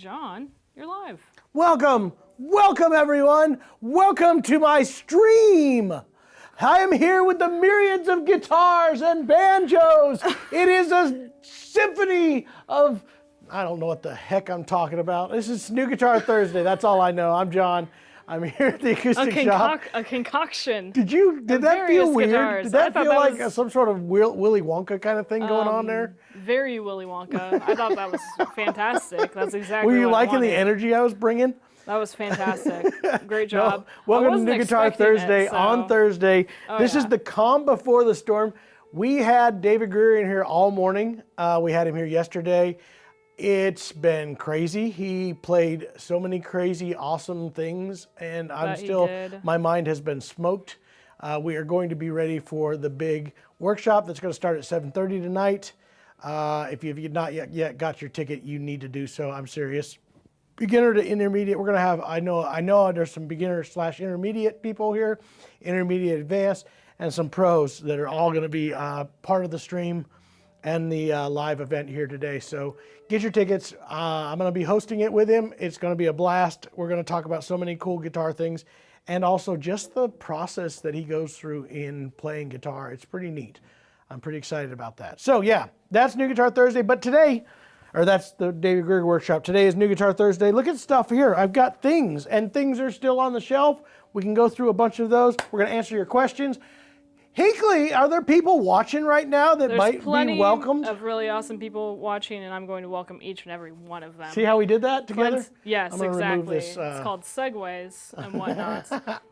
John, you're live. Welcome everyone. Welcome to my stream. I am here with the myriads of guitars and banjos. It is a symphony of, I don't know what the heck I'm talking about. This is New Guitar Thursday. That's all I know. I'm John. I'm here at the Acoustic Shop. A concoction. Did that feel weird? Guitars. Did that feel like some sort of Willy Wonka kind of thing going on there? Very Willy Wonka. I thought that was fantastic. That's exactly Were you what I liking the wanted. energy I was bringing? That was fantastic. Great job. Welcome to New Guitar Thursday on Thursday. This is the calm before the storm. We had David Greer in here all morning. We had him here yesterday. It's been crazy. He played so many crazy, awesome things, and my mind has been smoked. We are going to be ready for the big workshop that's going to start at 7:30 tonight. If you've not yet got your ticket, you need to do so. I'm serious. Beginner to intermediate, we're going to have, I know there's some beginner/intermediate people here, intermediate advanced, and some pros that are all going to be part of the stream and the live event here today. So get your tickets. I'm going to be hosting it with him. It's going to be a blast. We're going to talk about so many cool guitar things and also just the process that he goes through in playing guitar. It's pretty neat. I'm pretty excited about that. So yeah, that's New Guitar Thursday. But today, or that's the David Greer Workshop. Today is New Guitar Thursday. Look at stuff here. I've got things, and things are still on the shelf. We can go through a bunch of those. We're going to answer your questions. Hinckley, are there people watching right now that might be welcomed? There's plenty of really awesome people watching, and I'm going to welcome each and every one of them. See how we did that together? Yes, exactly. This, it's called segues and whatnot.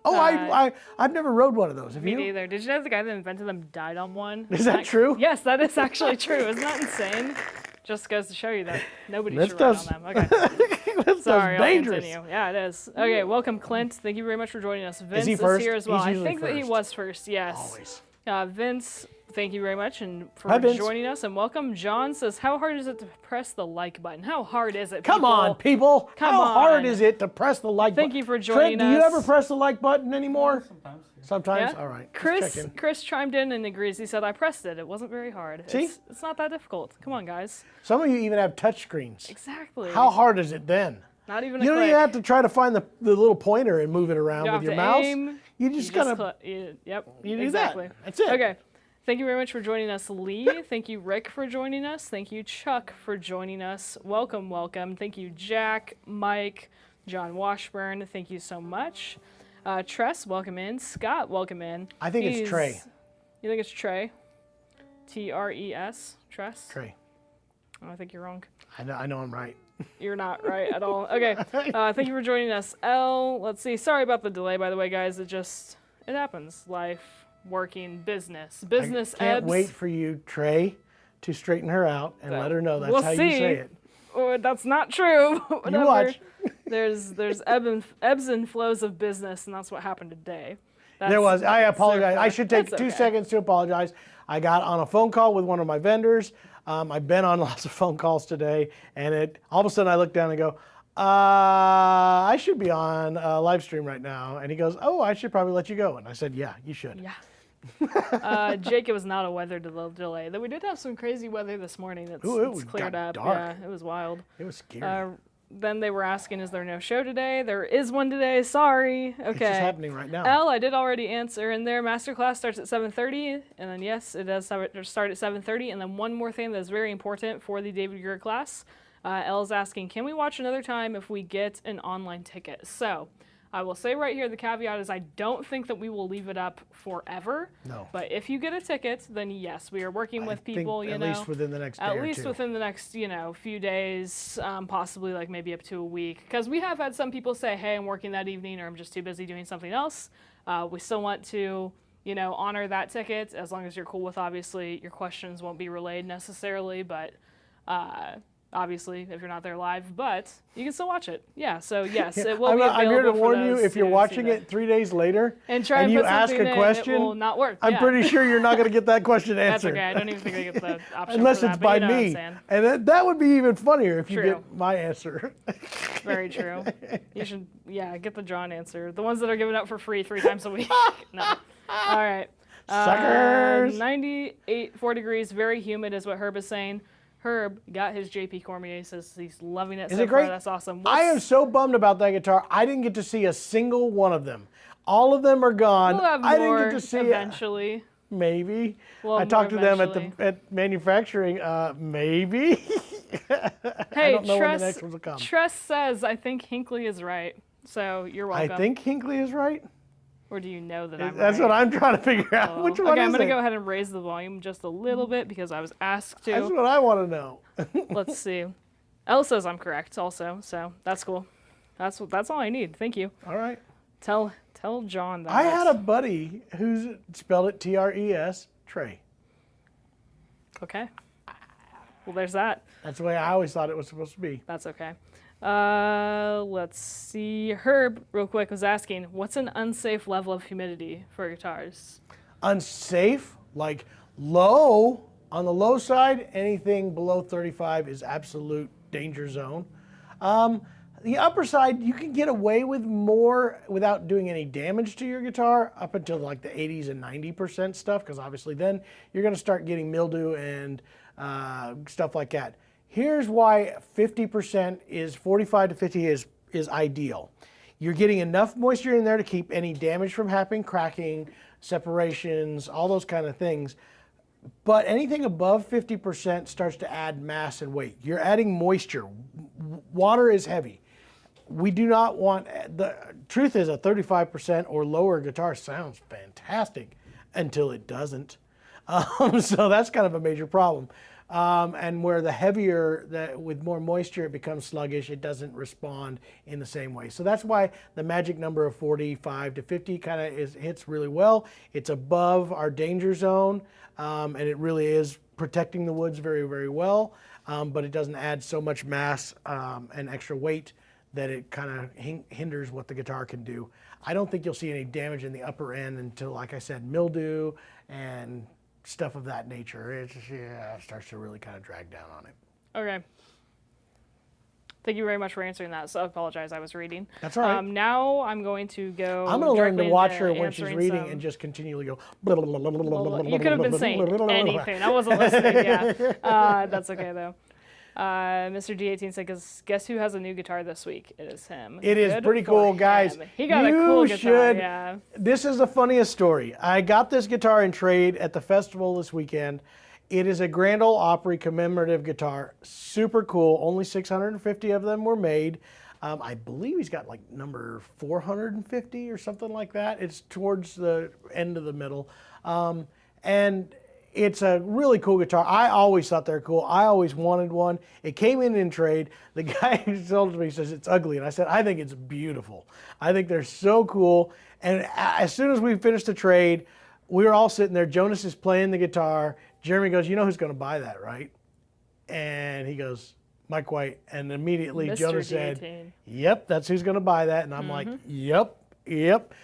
I've never rode one of those. Have Me you? neither. Did you know the guy that invented them died on one? Is that true? Yes, that is actually true. Isn't that insane? Just goes to show you that nobody should ride on them. Okay. Sorry, I'll continue. Yeah, it is. Okay, welcome, Clint. Thank you very much for joining us. Vince is here as well. I think that he was first, yes. Always. Vince, thank you very much for joining us, and welcome. John says, how hard is it to press the like button? How hard is it, people? Come on, people. How hard is it to press the like button? Thank you for joining us. Do you ever press the like button anymore? Sometimes. Sometimes? Yeah. All right. Chris chimed in and agrees. He said, I pressed it. It wasn't very hard. See? It's not that difficult. Come on, guys. Some of you even have touch screens. Exactly. How hard is it then? Not even You don't even have to try to find the little pointer and move it around with your mouse. Aim. You just gotta. Yep. You do exactly. that. That's it. Okay. Thank you very much for joining us, Lee. Thank you, Rick, for joining us. Thank you, Chuck, for joining us. Welcome, welcome. Thank you, Jack, Mike, John Washburn. Thank you so much. Tress, welcome in. Scott, welcome in. I think it's Trey. You think it's Trey? T-R-E-S? Tress? Trey. Oh, I think you're wrong. I know I'm right. You're not right at all. Okay. Thank you for joining us. L, let's see. Sorry about the delay, by the way, guys. It happens. Life, working, business. Business I can't ebbs. wait for you, Trey, to straighten her out and let her know that's we'll how see. you say it. Oh, that's not true. You watch. There's ebbs and flows of business, and that's what happened today. There was. I apologize. I should take 2 seconds to apologize. I got on a phone call with one of my vendors. I've been on lots of phone calls today, and all of a sudden I look down and go, I should be on a live stream right now. And he goes, oh, I should probably let you go. And I said, yeah, you should. Yeah. Jake, it was not a weather delay. Though we did have some crazy weather this morning. It's cleared up. Dark. Yeah, it was wild. It was scary. Then they were asking, is there no show today? There is one today. Sorry. Okay. It's just happening right now. L, I did already answer in there. Masterclass starts at 7:30, and then yes, it does start at 7:30. And then one more thing that is very important for the David Greer class. L is asking, can we watch another time if we get an online ticket? So I will say right here, the caveat is I don't think that we will leave it up forever. No. But if you get a ticket, then yes, we are working with people, at least within the next day or two. At least within the next, few days, possibly like maybe up to a week. Because we have had some people say, hey, I'm working that evening, or I'm just too busy doing something else. We still want to, honor that ticket, as long as you're cool with, obviously, your questions won't be relayed necessarily, but obviously, if you're not there live, but you can still watch it. Yeah, so yes, it will be available. I'm here to warn you, if you're watching it 3 days later and you ask a question, it will not work. I'm pretty sure you're not going to get that question answered. That's okay. I don't even think I get the option unless for it's that, by me. And that would be even funnier if you get my answer. Very true. You should, get the John answer. The ones that are given out for free 3 times a week. No. All right. Suckers! 98, 4 degrees, very humid is what Herb is saying. Herb got his JP Cormier, says he's loving it. Is it great? That's awesome. I am so bummed about that guitar. I didn't get to see a single one of them. All of them are gone. We'll have I more didn't get to see eventually. Maybe. We'll I talked to them at manufacturing. Maybe. Hey, I don't know when the next ones will come. Tress says, I think Hinckley is right. So you're welcome. I think Hinckley is right. Or do you know that I'm right? That's what I'm trying to figure out. Which one okay, is I'm going to it? go ahead and raise the volume just a little bit because I was asked to. That's what I want to know. Let's see. Elle says I'm correct also, so that's cool. That's all I need. Thank you. All right. Tell John that. I had a buddy who's spelled it Tres, Trey. Okay. Well, there's that. That's the way I always thought it was supposed to be. That's okay. Let's see. Herb, real quick, was asking, what's an unsafe level of humidity for guitars? Unsafe, like low, on the low side, anything below 35 is absolute danger zone. The upper side, you can get away with more without doing any damage to your guitar up until like the 80s and 90% stuff, because obviously then you're going to start getting mildew and stuff like that. Here's why 50% is 45 to 50 is ideal. You're getting enough moisture in there to keep any damage from happening, cracking, separations, all those kind of things. But anything above 50% starts to add mass and weight. You're adding moisture. Water is heavy. We do not want, the truth is a 35% or lower guitar sounds fantastic until it doesn't. So that's kind of a major problem. And where the heavier, with more moisture, it becomes sluggish, it doesn't respond in the same way. So that's why the magic number of 45 to 50 kind of hits really well. It's above our danger zone, and it really is protecting the woods very, very well, but it doesn't add so much mass and extra weight that it kind of hinders what the guitar can do. I don't think you'll see any damage in the upper end until, like I said, mildew and stuff of that nature. It starts to really kind of drag down on it. Okay. Thank you very much for answering that. So I apologize, I was reading. That's all right. Now I'm going to go. I'm going to learn to watch her when she's reading and just continually go. You could have been saying anything. I wasn't listening. Yeah. That's okay though. Mr. D18 said, guess who has a new guitar this week? It is him. It is pretty cool, guys. He got a cool guitar, yeah. This is the funniest story. I got this guitar in trade at the festival this weekend. It is a Grand Ole Opry commemorative guitar. Super cool. Only 650 of them were made. I believe he's got like number 450 or something like that. It's towards the end of the middle. And it's a really cool guitar. I always thought they're cool. I always wanted one. It came in trade. The guy who sold it to me says it's ugly. And I said, I think it's beautiful. I think they're so cool. And as soon as we finished the trade, we were all sitting there. Jonas is playing the guitar. Jeremy goes, you know who's going to buy that, right? And he goes, Mike White. And immediately Mr. Jonas D18. said, yep, that's who's going to buy that. And I'm like, yep.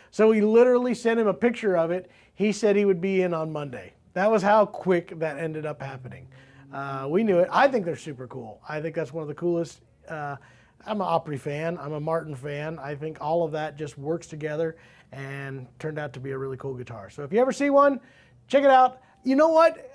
So we literally sent him a picture of it. He said he would be in on Monday. That was how quick that ended up happening. We knew it. I think they're super cool. I think that's one of the coolest. I'm an Opry fan. I'm a Martin fan. I think all of that just works together and turned out to be a really cool guitar. So if you ever see one, check it out. You know what?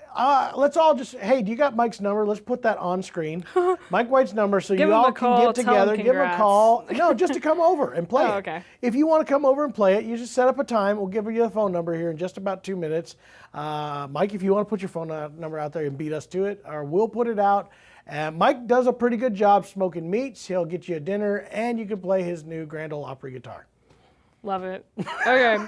Let's all just, hey, do you got Mike's number? Let's put that on screen. Mike White's number so you all can get together. Give him a call. No, just to come over and play it. Okay. If you want to come over and play it, you just set up a time. We'll give you the phone number here in just about 2 minutes. Mike, if you want to put your phone number out there and beat us to it, or we'll put it out. Mike does a pretty good job smoking meats. He'll get you a dinner, and you can play his new Grand Ole Opry guitar. Love it. Okay.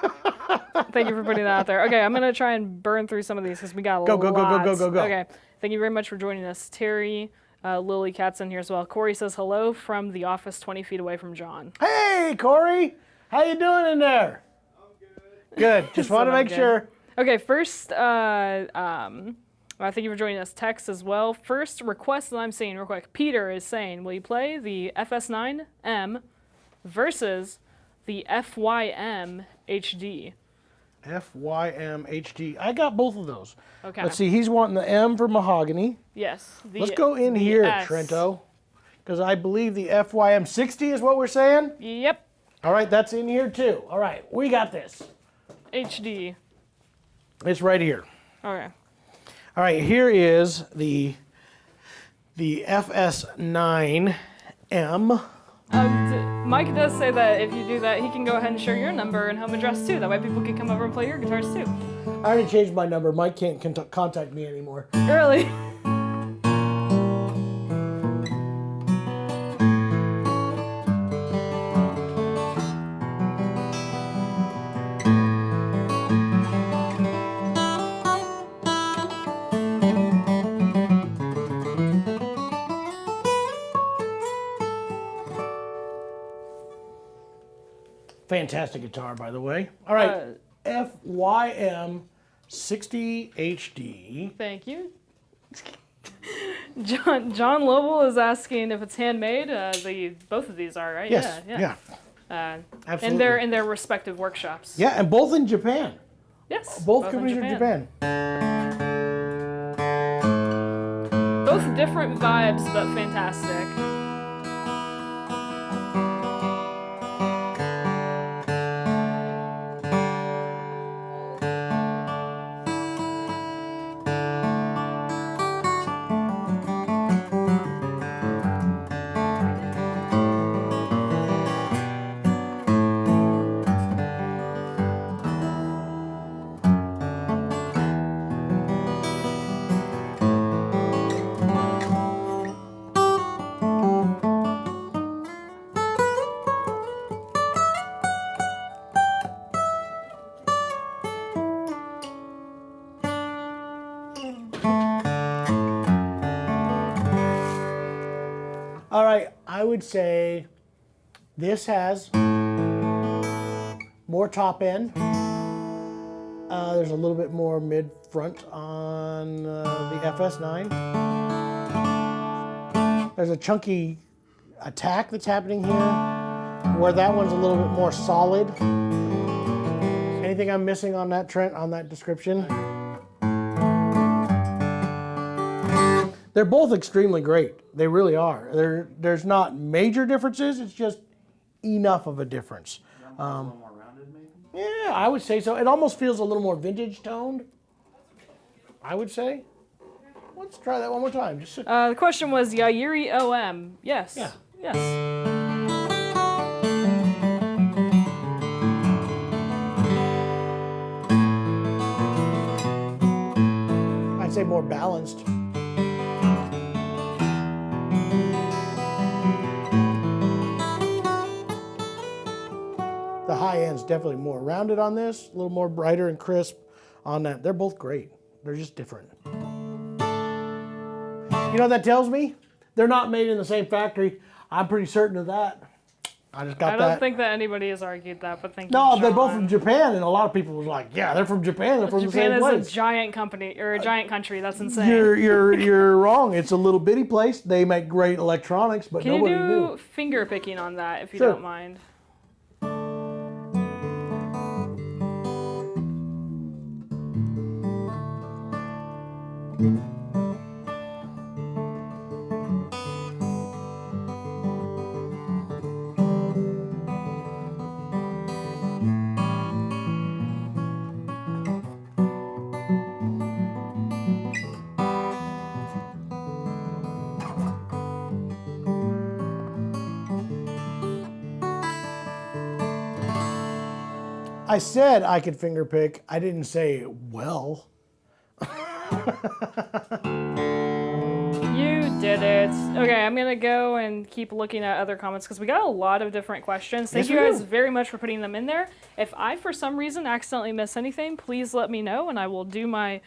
Thank you for putting that out there. Okay, I'm going to try and burn through some of these because we got a lot. Go. Okay. Thank you very much for joining us. Terry, Lily Cat's in here as well. Corey says hello from the office 20 feet away from John. Hey, Corey. How you doing in there? I'm good. Good. Just want to make sure. Okay, first, thank you for joining us. Text as well. First request that I'm seeing real quick. Peter is saying, will you play the FS9M versus the FYM HD? FYM HD. I got both of those. Okay. Let's see. He's wanting the M for mahogany. Yes. Let's go in here, Trento, because I believe the FYM 60 is what we're saying. Yep. All right, that's in here too. All right, we got this. HD. It's right here. Okay. All right, here is the the FS9M. Mike does say that if you do that, he can go ahead and share your number and home address too. That way people can come over and play your guitars too. I already changed my number. Mike can't contact me anymore. Really? Fantastic guitar, by the way. All right, FYM 60 HD. Thank you. John Lowell is asking if it's handmade. Both of these are, right? Yes. Yeah. Absolutely. In their respective workshops. Yeah, and both in Japan. Yes. Both companies are in Japan. Both different vibes, but fantastic. All right, I would say this has more top end. There's a little bit more mid front on the FS9. There's a chunky attack that's happening here, where that one's a little bit more solid. Anything I'm missing on that, Trent, on that description? They're both extremely great. They really are. There's not major differences. It's just enough of a difference. A little more rounded, maybe? Yeah, I would say so. It almost feels a little more vintage toned, I would say. Let's try that one more time. The question was Yairi OM. Yes. Yeah. Yes. I'd say more balanced. The high end's definitely more rounded on this, a little more brighter and crisp on that. They're both great. They're just different. You know what that tells me? They're not made in the same factory. I'm pretty certain of that. I just got that. I don't think that anybody has argued that, but thank you. No, Sean. they're both from Japan, and a lot of people was like, "Yeah, they're from Japan. They're from the same place." Japan is a giant company or a giant country. That's insane. You're wrong. It's a little bitty place. They make great electronics, but Can nobody you do knew. finger picking on that if you Sure. don't mind? I said I could finger pick. I didn't say well. You did it. Okay, I'm gonna go and keep looking at other comments because we got a lot of different questions. Thank you guys very much for putting them in there. If I, for some reason, accidentally miss anything, please let me know, and I will do my.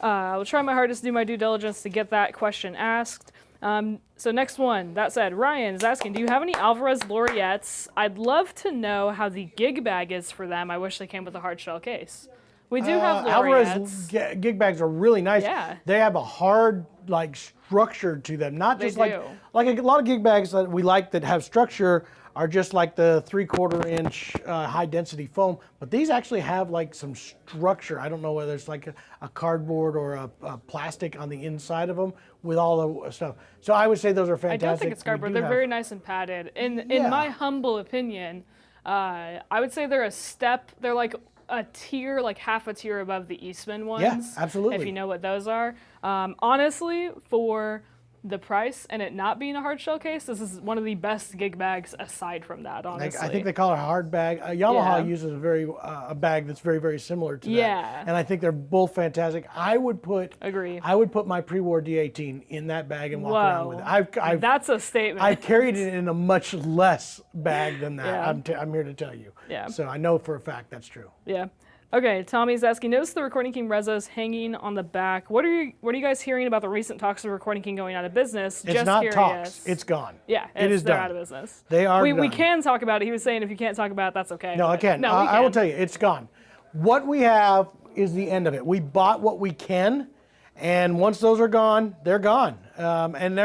I will try my hardest to do my due diligence to get that question asked. So next one, that said, Ryan is asking, do you have any Alvarez Laureates? I'd love to know how the gig bag is for them. I wish they came with a hard shell case. We do have Laureates. Alvarez gig bags are really nice. Yeah. They have a hard structure to them. Not just They do. like a lot of gig bags that we like that have structure are just like the 3/4 inch high density foam, but these actually have some structure. I don't know whether it's like a cardboard or a plastic on the inside of them with all the stuff. So I would say those are fantastic. I don't think it's cardboard. They're very nice and padded. In my humble opinion, I would say they're a step. They're like a tier, like half a tier above the Eastman ones. Yeah, absolutely. If you know what those are. Honestly, for the price and it not being a hard shell case, this is one of the best gig bags aside from that, honestly. I think they call it a hard bag. Yamaha uses a bag that's very, very similar to that. And I think they're both fantastic. I would put my pre-war D18 in that bag and walk around with it. That's a statement. I've carried it in a much less bag than that. I'm here to tell you. Yeah. So I know for a fact that's true. Yeah. Okay, Tommy's asking, notice the Recording King Rezos hanging on the back. What are you guys hearing about the recent talks of Recording King going out of business? It's not curious. Talks. It's gone. Yeah, they're done. Out of business. They are done. We can talk about it. He was saying if you can't talk about it, that's okay. No, I can. No, I will tell you, it's gone. What we have is the end of it. We bought what we can, and once those are gone, they're gone. And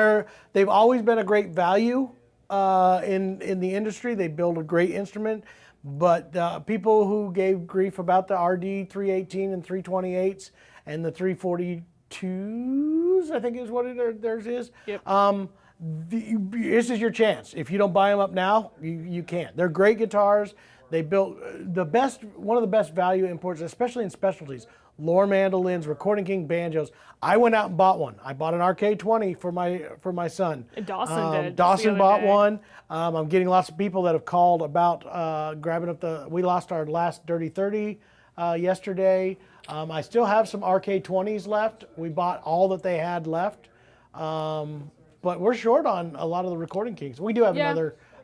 they've always been a great value in the industry. They build a great instrument. But people who gave grief about the RD 318 and 328s and the 342s, I think is what theirs is. Yep. This is your chance. If you don't buy them up now, you can't. They're great guitars. They built one of the best value imports, especially in specialties. Lower mandolins, Recording King banjos. I went out and bought one. I bought an RK20 for my son. Dawson did. Dawson bought one. I'm getting lots of people that have called about grabbing up we lost our last Dirty 30 yesterday. I still have some RK20s left. We bought all that they had left. But we're short on a lot of the Recording Kings. We do have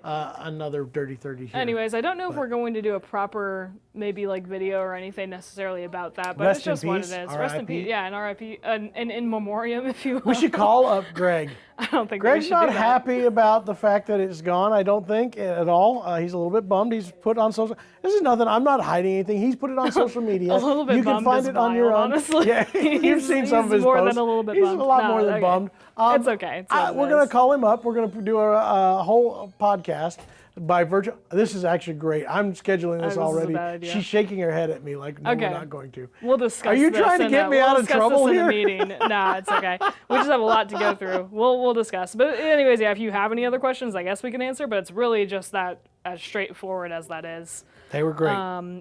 another Dirty 30 here. Anyways, I don't know if we're going to do a proper maybe like video or anything necessarily about that, but it's just what it is. Rest in peace. Yeah, and RIP, and in memoriam, if you will. We should call up Greg. I don't think Greg's not happy about the fact that it's gone. I don't think at all. He's a little bit bummed. He's put on social. This is nothing. I'm not hiding anything. He's put it on social media. A little bit. You can find it on your own. Honestly. Yeah, you've seen some of his more posts. Than a little bit He's bummed. a lot more than bummed. It's okay. We're gonna call him up. We're gonna do a whole podcast by virtual. This is actually great. I'm scheduling this already. She's shaking her head at me like, no, we're not going to. We'll discuss. Are you trying to get me out of trouble here? In the meeting. Nah, it's okay. We just have a lot to go through. We'll discuss. But anyways, yeah. If you have any other questions, I guess we can answer. But it's really just that as straightforward as that is. They were great.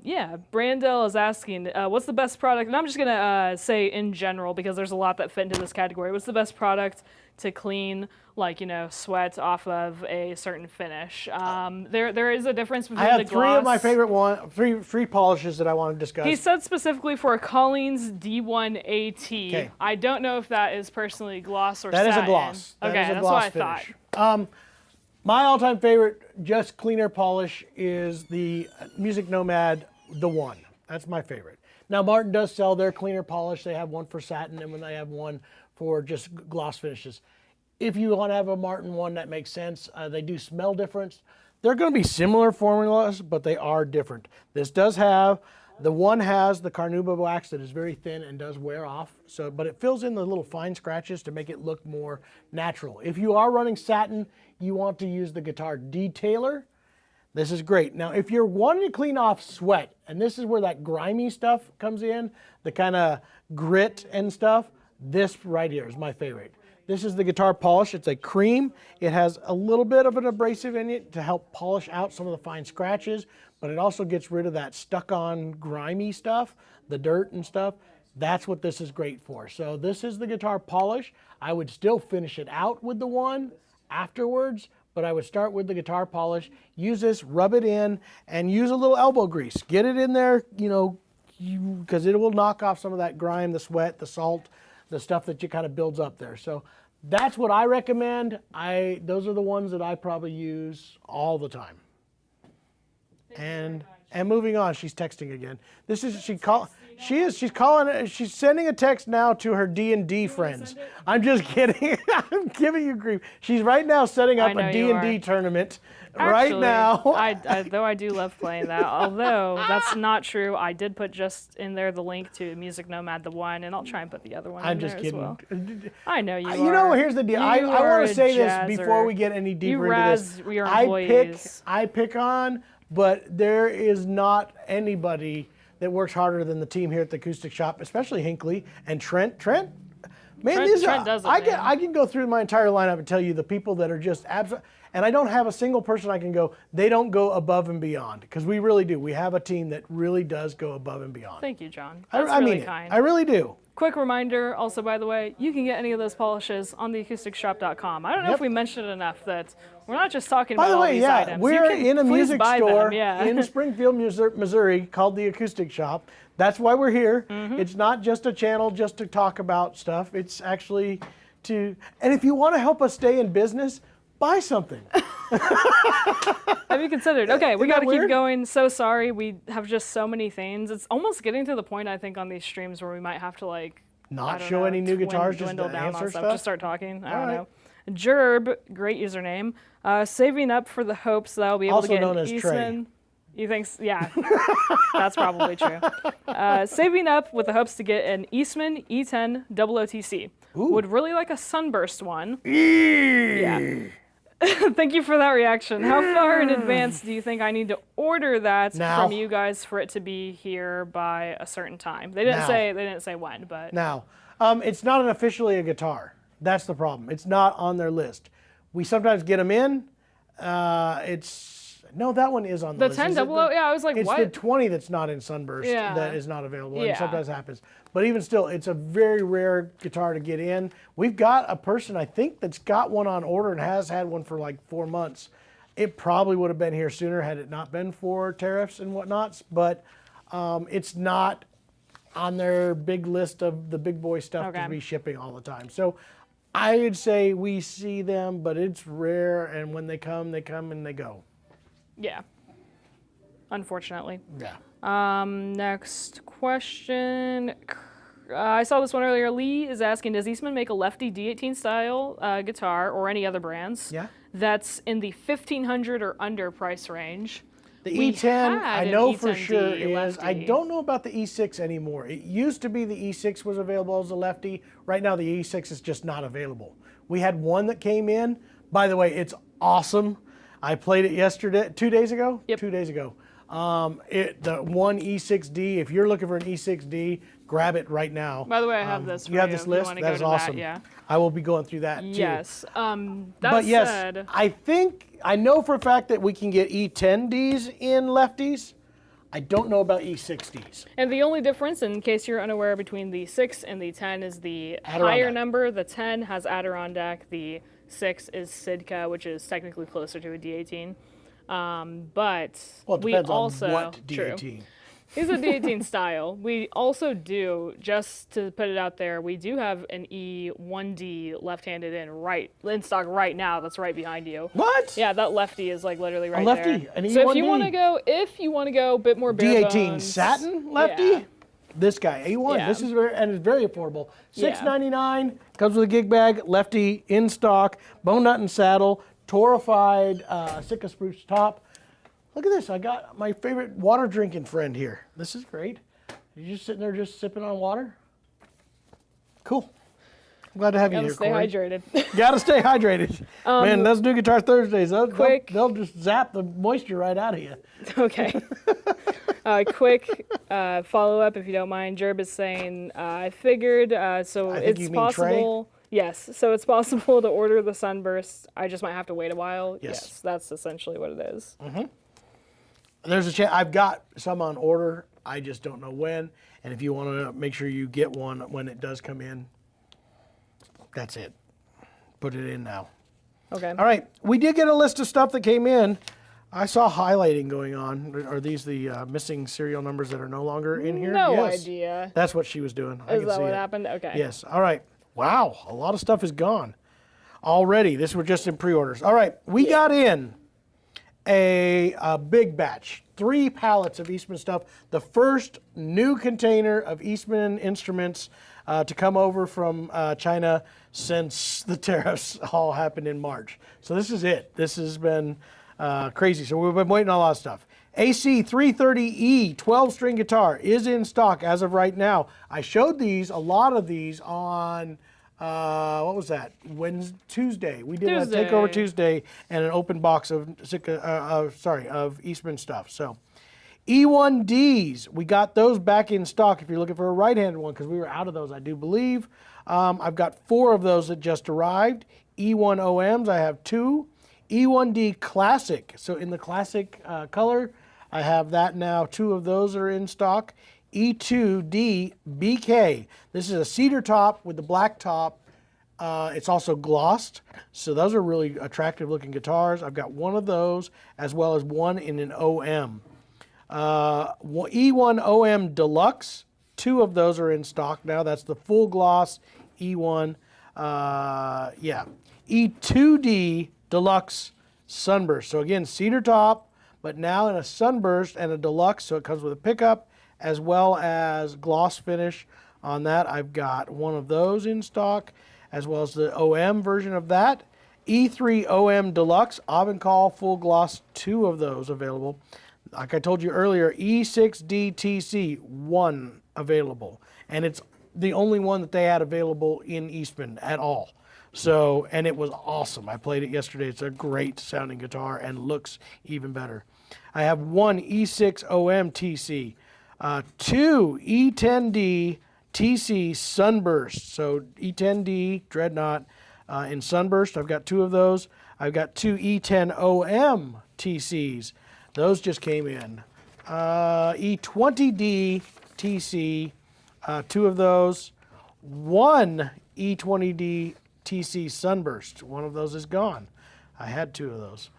Yeah, Brandel is asking, what's the best product? And I'm just gonna say in general because there's a lot that fit into this category. What's the best product to clean, like, sweat off of a certain finish? There is a difference between I have the gloss. three of my favorite three polishes that I want to discuss. He said specifically for a Collins D1AT. Okay. I don't know if that is personally gloss or satin. That is a gloss. That's what I thought. My all-time favorite, just cleaner polish, is the Music Nomad, the One. That's my favorite. Now, Martin does sell their cleaner polish. They have one for satin, and when they have one for just gloss finishes. If you want to have a Martin one, that makes sense. They do smell different. They're going to be similar formulas, but they are different. This does have, the one has the carnauba wax that is very thin and does wear off. But it fills in the little fine scratches to make it look more natural. If you are running satin, you want to use the guitar detailer. This is great. Now, if you're wanting to clean off sweat, and this is where that grimy stuff comes in, the kind of grit and stuff, this right here is my favorite. This is the guitar polish. It's a cream. It has a little bit of an abrasive in it to help polish out some of the fine scratches, but it also gets rid of that stuck-on grimy stuff, the dirt and stuff. That's what this is great for. So this is the guitar polish. I would still finish it out with the one afterwards, but I would start with the guitar polish. Use this, rub it in, and use a little elbow grease. Get it in there, because it will knock off some of that grime, the sweat, the salt, the stuff that you kind of builds up there. So that's what I recommend. Those are the ones that I probably use all the time. And moving on, she's texting again. She's sending a text now to her D&D friends. I'm just kidding. I'm giving you grief. She's right now setting up a D&D tournament. Actually, right now. Though I do love playing that. Although that's not true. I did put just in there the link to Music Nomad, the one, and I'll try and put the other one in there as well. I know you are. You know, here's the deal. I want to say this before we get any deeper into this. Your employees. I pick on, but there is not anybody that works harder than the team here at the Acoustic Shop, especially Hinckley and Trent. Trent, I can go through my entire lineup and tell you the people that are just absolute. And I don't have a single person I can go, they don't go above and beyond, because we really do. We have a team that really does go above and beyond. Thank you, John. I mean really kind. I really do. Quick reminder, also, by the way, you can get any of those polishes on the acousticshoppe.com. I don't know if we mentioned it enough that we're not just talking about all these items. We're in a music store yeah. in Springfield, Missouri called the Acoustic Shop. That's why we're here. It's not just a channel just to talk about stuff. It's actually to, and if you want to help us stay in business, buy something. Have you considered? Okay, we got to keep going. So sorry, we have just so many things. It's almost getting to the point, I think, on these streams where we might have to like not show any new guitars, just dwindle down answer on stuff. stuff. Just start talking. I don't know. Gerb, great username. Saving up for the hopes that I'll be able also to get known an as Eastman. You think? Yeah, that's probably true. Saving up with the hopes to get an Eastman E10 OOTC. Would really like a sunburst one. Yeah. Thank you for that reaction. How far in advance do you think I need to order that from you guys for it to be here by a certain time? They didn't say when, but now it's not officially a guitar. That's the problem. It's not on their list. We sometimes get them in. No, that one is on the list. The 10 00, yeah, I was like, it's what? It's the 20 that's not in Sunburst that is not available. And sometimes happens. But even still, it's a very rare guitar to get in. We've got a person, I think, that's got one on order and has had one for like 4 months. It probably would have been here sooner had it not been for tariffs and whatnots. But it's not on their big list of the big boy stuff to be shipping all the time. So I would say we see them, but it's rare. And when they come and they go. Yeah, unfortunately. Yeah. Next question. I saw this one earlier. Lee is asking, does Eastman make a lefty D18 style guitar or any other brands that's in the $1,500 or under price range? The E10, I know for sure is. I don't know about the E6 anymore. It used to be the E6 was available as a lefty. Right now the E6 is just not available. We had one that came in. By the way, it's awesome. I played it yesterday, 2 days ago? Yep. 2 days ago. The one E6D, if you're looking for an E6D, grab it right now. By the way, I have this for you. You have this list? That's awesome. That, I will be going through that too. Yes. But yes, I know for a fact that we can get E10Ds in lefties. I don't know about E60s. And the only difference, in case you're unaware, between the 6 and the 10 is the higher number. The 10 has Adirondack. The 6 is Sitka, which is technically closer to a D18. But we also on what D18. It's a D18 style. We also do, just to put it out there, we do have an E1D left-handed in stock right now. That's right behind you. What? Yeah, that lefty is like literally right there. A lefty, there. an E1D. So if you want to go a bit more bare D18 bones, satin lefty. Yeah. This guy, A1. Yeah. This is it's very affordable. $6.99, comes with a gig bag, lefty in stock, bone nut and saddle, torrefied Sitka spruce top. Look at this. I got my favorite water drinking friend here. This is great. You're just sitting there just sipping on water. Cool. I'm glad to have you here, Corey. Gotta stay hydrated. Gotta stay hydrated. Man, those New Guitar Thursdays, they'll just zap the moisture right out of you. Okay. Quick follow-up, if you don't mind. Gerb is saying, I figured, so it's possible. Yes, so it's possible to order the Sunburst. I just might have to wait a while. Yes, that's essentially what it is. Mm-hmm. There's a chance. I've got some on order. I just don't know when. And if you want to make sure you get one when it does come in, that's it. Put it in now. Okay. All right. We did get a list of stuff that came in. I saw highlighting going on. Are these the missing serial numbers that are no longer in here? No idea. That's what she was doing. Is that what happened? Okay. Yes. All right. Wow. A lot of stuff is gone already. This was just in pre-orders. All right. We got in a big batch. 3 pallets of Eastman stuff. The first new container of Eastman instruments to come over from China since the tariffs all happened in March. So this is it. This has been crazy. So we've been waiting on a lot of stuff. AC 330E 12-string guitar is in stock as of right now. I showed a lot of these on, what was that? Tuesday. We did a Takeover Tuesday and an open box of Eastman stuff. So E1Ds, we got those back in stock if you're looking for a right-handed one, because we were out of those, I do believe. I've got 4 of those that just arrived. E1OMs, I have 2. E1D Classic, so in the classic color, I have that now. 2 of those are in stock. E2D BK. This is a cedar top with the black top. It's also glossed, so those are really attractive looking guitars. I've got one of those as well as one in an OM. E1 OM Deluxe, 2 of those are in stock now. That's the full gloss E1. E2D Deluxe Sunburst. So again, cedar top, but now in a sunburst and a deluxe, so it comes with a pickup as well as gloss finish on that. I've got one of those in stock, as well as the OM version of that. E3 OM Deluxe, Avencall full gloss, 2 of those available. Like I told you earlier, E6D TC, 1 available. And it's the only one that they had available in Eastman at all. So, and it was awesome. I played it yesterday. It's a great sounding guitar and looks even better. I have one E6 OM TC, 2 E10D TC Sunburst. So E10D Dreadnought in Sunburst. I've got 2 of those. I've got 2 E10 OM TCs. Those just came in. E20D TC, 2 of those. 1 E20D TC Sunburst. One of those is gone. I had 2 of those.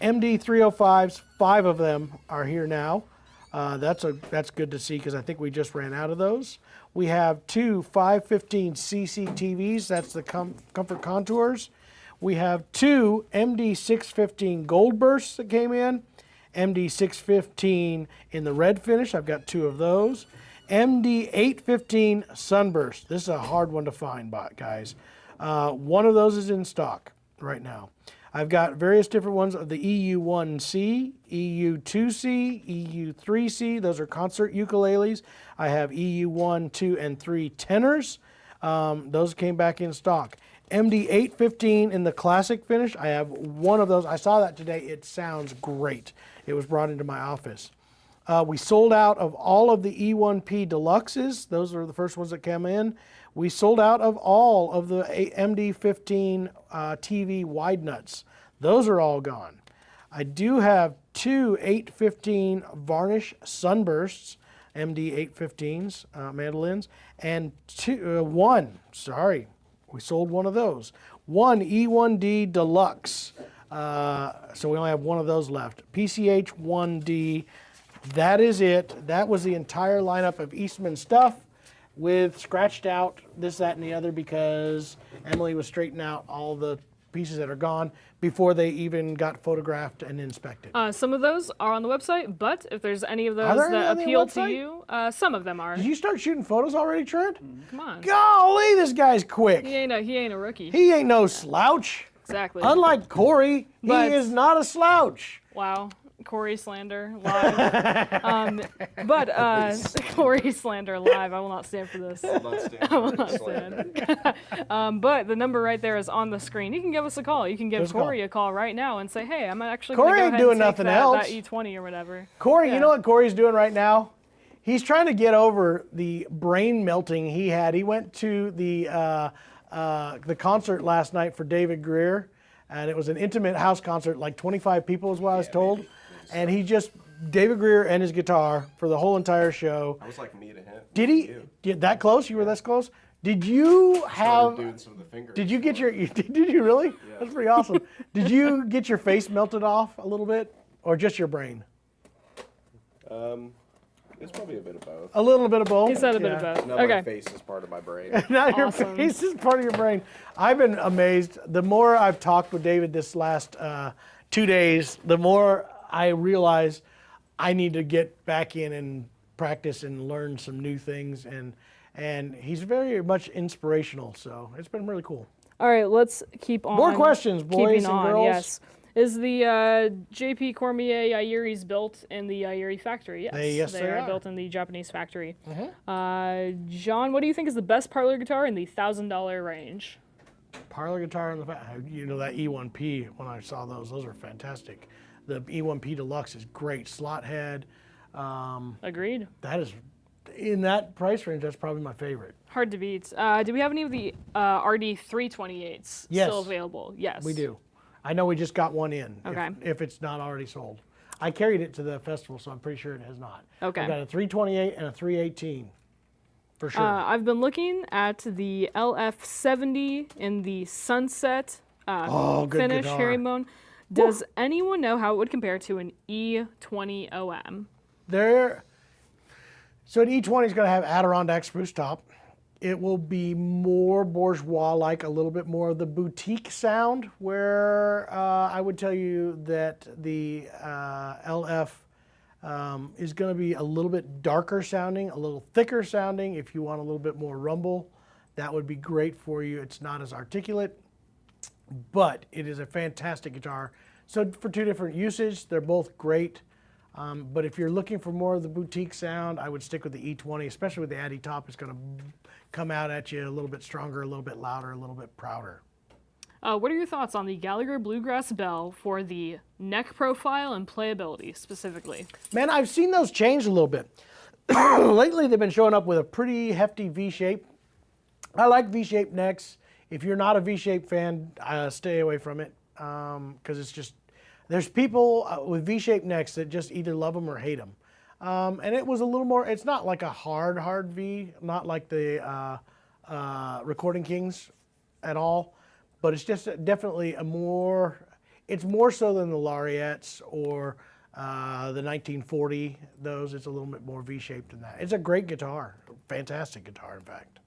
MD 305s, 5 of them are here now. That's good to see because I think we just ran out of those. We have 2 515 CCTVs. That's the Comfort Contours. We have 2 MD 615 Gold Bursts that came in. MD 615 in the red finish. I've got 2 of those. MD 815 Sunburst. This is a hard one to find, guys. One of those is in stock right now. I've got various different ones of the EU1C, EU2C, EU3C. Those are concert ukuleles. I have EU1, 2, and 3 tenors. Those came back in stock. MD 815 in the classic finish. I have one of those. I saw that today. It sounds great. It was brought into my office. We sold out of all of the E1P Deluxes. Those are the first ones that came in. We sold out of all of the MD15 TV wide nuts. Those are all gone. I do have 2 815 varnish sunbursts, MD 815s, mandolins, and 1, sorry, we sold one of those. 1 E1D Deluxe. So we only have one of those left. PCH 1D. That is it. That was the entire lineup of Eastman stuff with scratched out this, that, and the other because Emily was straightening out all the pieces that are gone before they even got photographed and inspected. Some of those are on the website, but if there's any of those that appeal to you, some of them are. Did you start shooting photos already, Trent? Come on. Golly, this guy's quick. He ain't a rookie. He ain't no slouch. Exactly. Unlike Corey, he is not a slouch. Wow. Corey slander live. Corey slander live. I will not stand for this. I will not stand. But the number right there is on the screen. You can give us a call. You can give Corey a call right now and say, hey, I'm actually going to go ahead and take that E20 or whatever. Corey, you know what Corey's doing right now? He's trying to get over the brain melting he had. He went to the concert last night for David Greer, and it was an intimate house concert, like 25 people is what I was told. And he just, David Greer and his guitar for the whole entire show. I was like me to him. Did he get that close? You were that close? Did you have, doing some of the fingers. did you get your, did you really? Yeah. That's pretty awesome. Did you get your face melted off a little bit or just your brain? It's probably a bit of both. A little bit of both? He said a bit of both. Now my face is part of my brain. Now your face is part of your brain. I've been amazed. The more I've talked with David this last 2 days, the more I realize I need to get back in and practice and learn some new things. And he's very much inspirational. So it's been really cool. All right, let's keep on. More questions, boys and girls. Yes. Is the J.P. Cormier Yairis built in the Yairi factory? Yes, they are built in the Japanese factory. John, what do you think is the best parlor guitar in the $1,000 range? Parlor guitar in the that E1P, when I saw those are fantastic. The E1P Deluxe is great. Slot head. Agreed. That is, in that price range, that's probably my favorite. Hard to beat. Do we have any of the RD 328s still available? Yes. We do. I know we just got one in. Okay. If it's not already sold. I carried it to the festival, so I'm pretty sure it has not. Okay. I've got a 328 and a 318, for sure. I've been looking at the LF70 in the Sunset good finish guitar. herringbone. Does anyone know how it would compare to an E20 OM? So an E20 is going to have Adirondack spruce top. It will be more bourgeois-like, a little bit more of the boutique sound, where I would tell you that the LF is going to be a little bit darker sounding, a little thicker sounding. If you want a little bit more rumble, that would be great for you. It's not as articulate, but it is a fantastic guitar. So for two different usage, they're both great. But if you're looking for more of the boutique sound, I would stick with the E20, especially with the Addy top. It's going to come out at you a little bit stronger, a little bit louder, a little bit prouder. What are your thoughts on the Gallagher Bluegrass Bell for the neck profile and playability specifically? Man, I've seen those change a little bit. Lately, they've been showing up with a pretty hefty V-shape. I like V-shaped necks. If you're not a V-shape fan, stay away from it, because it's just, there's people with V-shaped necks that just either love them or hate them. And it was a little more, it's not like a hard V, not like the Recording Kings at all, but it's just definitely it's more so than the Laureates or the 1940, those. It's a little bit more V-shaped than that. It's a great guitar, fantastic guitar, in fact.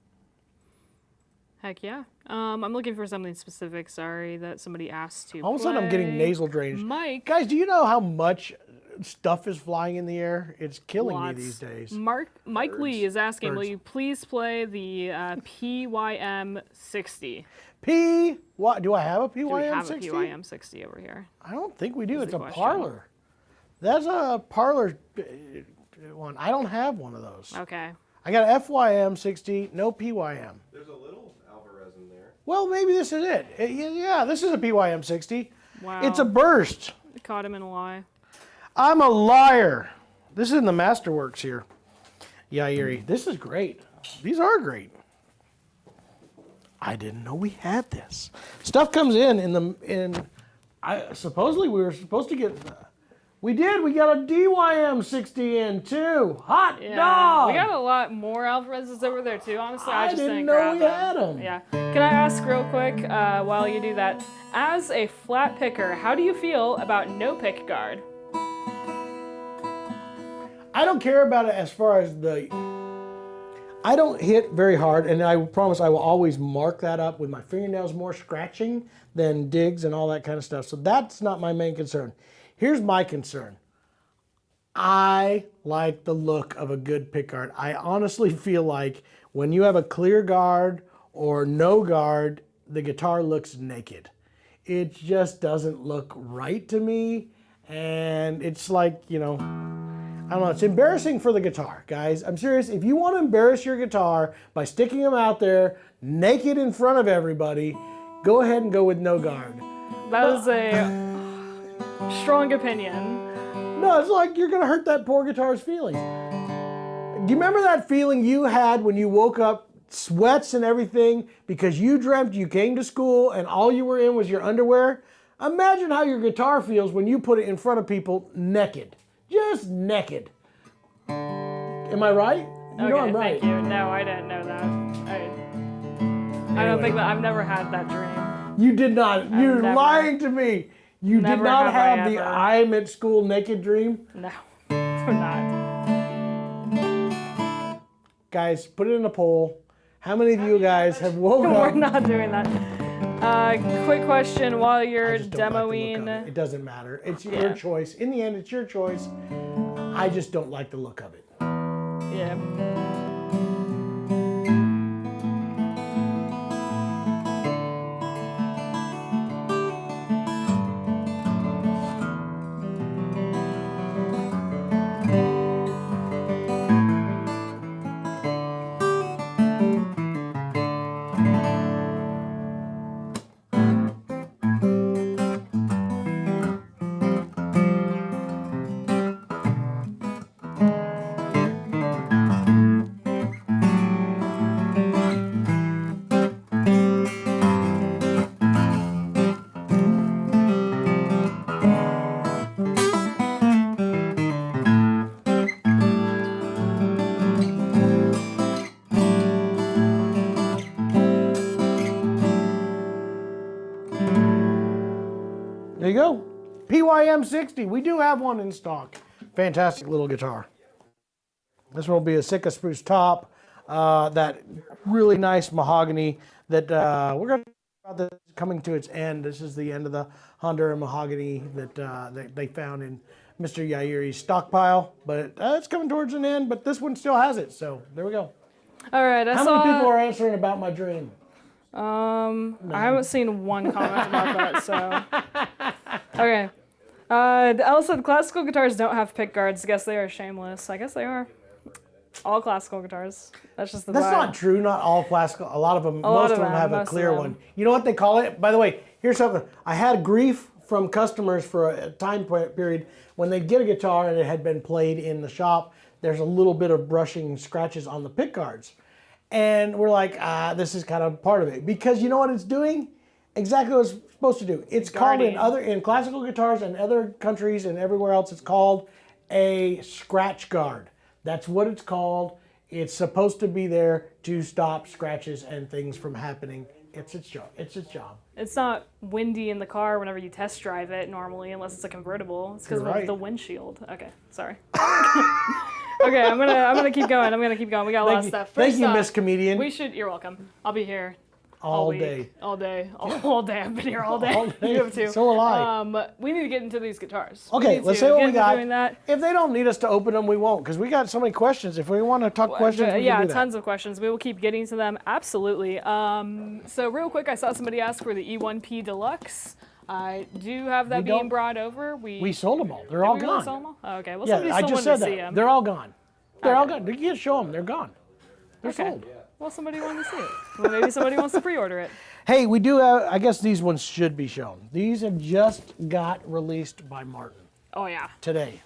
Heck yeah. I'm looking for something specific, sorry, that somebody asked to All of a sudden I'm getting nasal drainage. Mike. Guys, do you know how much stuff is flying in the air? It's killing me Lots. these days. Mike Lee is asking, Birds. will you please play the PYM 60? What? Do I have a PYM 60? Do we have a PYM 60 over here? I don't think we do. It's the a question. parlor. That's a parlor one. I don't have one of those. Okay. I got a FYM 60, no PYM. There's a little Alvarez in there. Well, maybe this is it. Yeah, this is a PYM 60. Wow. It's a burst. Caught him in a lie. I'm a liar. This is in the Masterworks here. Yairi. This is great. These are great. I didn't know we had this. Stuff comes supposedly we were supposed to get, we did. We got a DYM 60 in too. Hot dog. We got a lot more Alvarez's over there too. Honestly, I just didn't didn't know grab we them. had them. Yeah. Can I ask real quick while you do that? As a flat picker, how do you feel about no pick guard? I don't care about it as far as I don't hit very hard, and I promise I will always mark that up with my fingernails, more scratching than digs and all that kind of stuff. So that's not my main concern. Here's my concern. I like the look of a good pickguard. I honestly feel like when you have a clear guard or no guard, the guitar looks naked. It just doesn't look right to me, and it's like, you know, I don't know, it's embarrassing for the guitar, guys. I'm serious. If you want to embarrass your guitar by sticking them out there naked in front of everybody, go ahead and go with no guard. That is a strong opinion. No, it's like you're going to hurt that poor guitar's feelings. Do you remember that feeling you had when you woke up, sweats and everything, because you dreamt you came to school and all you were in was your underwear? Imagine how your guitar feels when you put it in front of people naked. Just naked. Am I right? You know I'm right. Thank you. No, I didn't know that. I don't think that I've never had that dream. You did not. You're lying to me. You did not have the I'm at school naked dream? No, I'm not. Guys, put it in a poll. How many of you guys have woken up? We're not doing that. Quick question while you're I just don't like the look demoing. of it. It doesn't matter. It's your choice. In the end, it's your choice. I just don't like the look of it. Yeah. BYM60. We do have one in stock. Fantastic little guitar. This one will be a Sitka spruce top. That really nice mahogany that we're going to talk about this coming to its end. This is the end of the Honduran mahogany that they found in Mr. Yairi's stockpile. But it's coming towards an end, but this one still has it. So there we go. All right. How many people are answering about my dream? I haven't seen one comment about that, so. Okay. Alice said classical guitars don't have pick guards. Guess they are shameless. I guess they are. All classical guitars. That's just the That's vibe. not true. Not all classical. A lot of them, most of them have a clear one. You know what they call it? By the way, here's something. I had grief from customers for a time period when they get a guitar and it had been played in the shop. There's a little bit of brushing scratches on the pick guards. And we're like, this is kind of part of it. Because you know what it's doing? Exactly what it's supposed to do. It's called in classical guitars and other countries and everywhere else, it's called a scratch guard. That's what it's called. It's supposed to be there to stop scratches and things from happening. It's its job. It's its job. It's not windy in the car whenever you test drive it normally, unless it's a convertible. It's because of the windshield. Okay, sorry. Okay, I'm gonna keep going. We got a lot of stuff. Thank you, Miss Comedian. You're welcome. I'll be here. All week, day. All day. All day. I've been here all day. All day. You have too. So will I. We need to get into these guitars. Okay, let's say what we got. Doing that. If they don't need us to open them, we won't, because we got so many questions. If we want to talk questions, we can do that. Tons of questions. We will keep getting to them. Absolutely. So real quick, I saw somebody ask for the E1P Deluxe. I do have that being brought over. We sold them all. They're all gone. Sold them all? Oh, okay. Well, yeah, I just said that. Them. They're all gone. They're all gone. You can't show them. They're gone. They're sold. Well, somebody wanted to see it. Well, maybe somebody wants to pre-order it. Hey, we do have, I guess these ones should be shown. These have just got released by Martin. Oh, yeah. Today.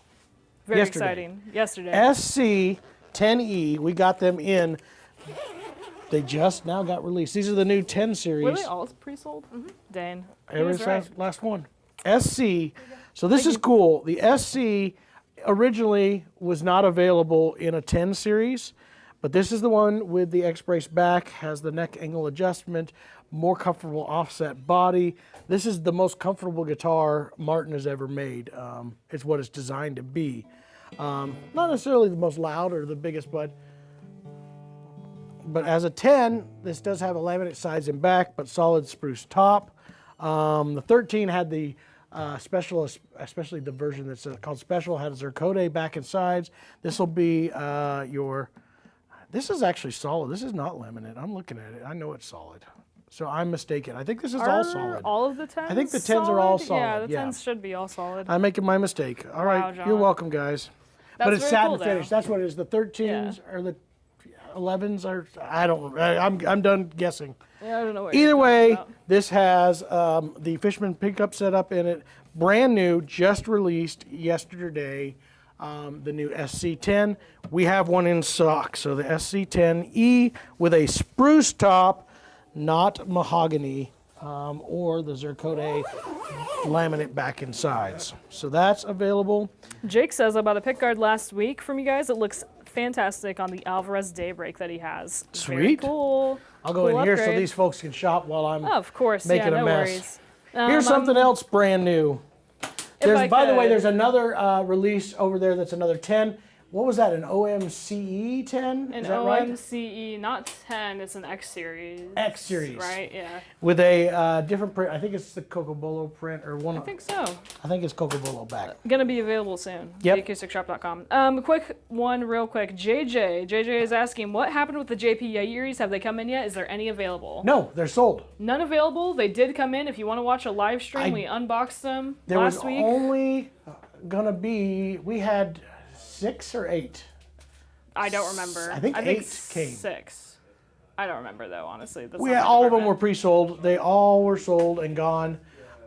Very exciting. Yesterday. SC10E, we got them in. They just now got released. These are the new 10 series. Were they all pre-sold? Mm-hmm. Dane. Last one. SC. So this is cool. The SC originally was not available in a 10 series. But this is the one with the X-brace back, has the neck angle adjustment, more comfortable offset body. This is the most comfortable guitar Martin has ever made. It's what it's designed to be. Not necessarily the most loud or the biggest, but as a 10, this does have a laminate sides and back, but solid spruce top. The 13 had the special, especially the version that's called Special, had a zirconia back and sides. This will be This is actually solid. This is not laminate. I'm looking at it. I know it's solid. So I'm mistaken. I think this is all solid. All of the 10s? I think the 10s are all solid. Yeah, the 10s should be all solid. I'm making my mistake. All right. John. You're welcome, guys. That's but it's satin cool, finish. That's what it is. The 13s or the 11s are, I don't know. I'm done guessing. Yeah, I don't know what Either way, this has the Fishman pickup setup in it. Brand new, just released yesterday. The new SC10. We have one in stock. So the SC10E with a spruce top, not mahogany, or the zirconia laminate back and sides. So that's available. Jake says I bought a pickguard last week from you guys. It looks fantastic on the Alvarez Daybreak that he has. Sweet. Very cool. I'll go in here so these folks can shop while I'm of course, making no a mess. Worries. Here's something else brand new. By the way, there's another release over there that's another 10. What was that, an OMCE 10? An Is that right? OMCE, not 10, it's an X series. X series. Right, yeah. With a different print. I think it's the Cocobolo print or one. I think so. I think it's Cocobolo back. Gonna be available soon. Yep. TheAcousticShop.com. Quick one, real quick. JJ is asking, what happened with the JP Yairis? Have they come in yet? Is there any available? No, they're sold. None available. They did come in. If you want to watch a live stream, we unboxed them last week. There was only gonna be, we had 6 or 8. I don't remember. I think 8 came. 6. I don't remember though, honestly. All of them were pre-sold. They all were sold and gone.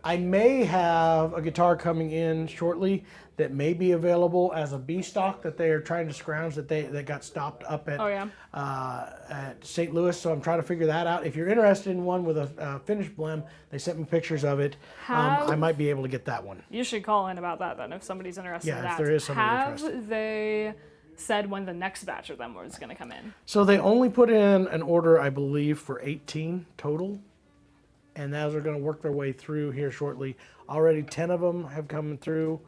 I may have a guitar coming in shortly that may be available as a B stock that they are trying to scrounge that got stopped up at at St. Louis. So I'm trying to figure that out. If you're interested in one with a finished blem, they sent me pictures of it. I might be able to get that one. You should call in about that then if somebody's interested in that. Yeah, if there is somebody interested. Have they said when the next batch of them was going to come in? So they only put in an order, I believe, for 18 total. and those are going to work their way through here shortly. Already 10 of them have come through.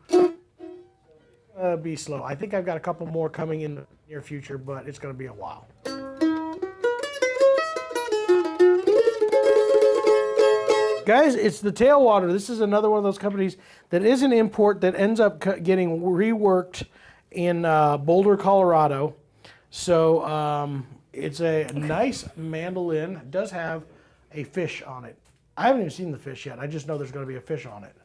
Be slow. I think I've got a couple more coming in the near future, but it's going to be a while. Guys, it's the Tailwater. This is another one of those companies that is an import that ends up getting reworked in Boulder, Colorado. So it's a nice mandolin. It does have a fish on it. I haven't even seen the fish yet. I just know there's going to be a fish on it.